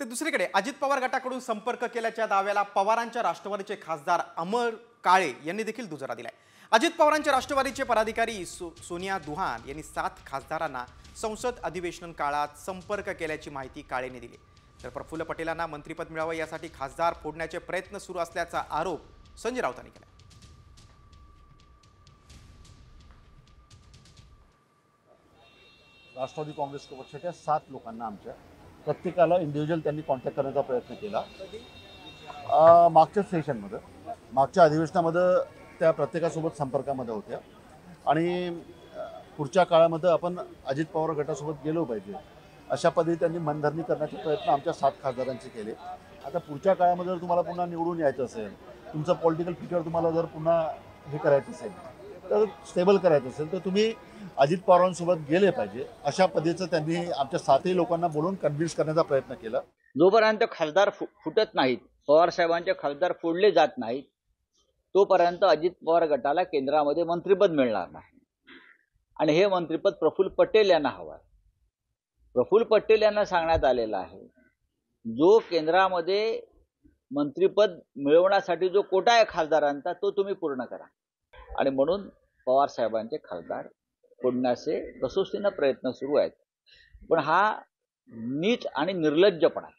तर दुसरीकडे अजित पवार गटाकडून संपर्क केल्याच्या दाव्याला पवारांच्या राष्ट्रवादीचे खासदार अमर काळे यांनी देखील दुजोरा दिलाय। अजित पवारांच्या राष्ट्रवादीचे पदाधिकारी सोनिया दुहान यांनी 7 खासदारांना संसद अधिवेशन काळात संपर्क केल्याची माहिती काळेंनी दिली। तर प्रफुल्ल पटेलांना मंत्रिपद मिळावं यासाठी खासदार फोडण्याचे प्रयत्न सुरू असल्याचा आरोप संजय राऊतांनी केला। राष्ट्रवादी काँग्रेस पक्षाच्या 7 लोकांना आमच्या प्रत्येकाला इंडिव्हिज्युअल त्यांनी कॉन्टॅक्ट करण्याचा प्रयत्न केला। मागच्या सेशनमध्ये मागच्या अधिवेशनामध्ये त्या प्रत्येकासोबत संपर्कामध्ये होत्या आणि पुढच्या काळामध्ये आपण अजित पवार गटासोबत गेलो पाहिजे अशा पद्धतीने त्यांनी मनधरणी करण्याचे प्रयत्न आमच्या 7 खासदारांचे केले। आता पुढच्या काळामध्ये जर तुम्हाला पुन्हा निवडून यायचं असेल, तुमचं पॉलिटिकल फ्युचर तुम्हाला जर पुन्हा हे करायचं असेल, तर स्टेबल करायचं असेल, तर तुम्ही अजित पवारांसोबत गेले पाहिजे अशा पद्धतीचं त्यांनी आमच्या 7ही लोकांना बोलून कन्व्हिन्स करण्याचा प्रयत्न केला। जोपर्यंत खासदार फुटत नाहीत, पवार साहेबांचे खासदार फोडले जात नाहीत, तोपर्यंत अजित पवार गटाला केंद्रामध्ये मंत्रिपद मिळणार नाही आणि हे मंत्रिपद प्रफुल्ल पटेल यांना हवं आहे। प्रफुल्ल पटेल यांना सांगण्यात आलेलं आहे, जो केंद्रामध्ये मंत्रिपद मिळवण्यासाठी जो कोटा आहे खासदारांचा तो तुम्ही पूर्ण करा आणि म्हणून पवार साहेबांचे खासदार फोडण्याचे कसोशीने प्रयत्न सुरू आहेत। पण हा नीच आणि निर्लज्जपणा आहे।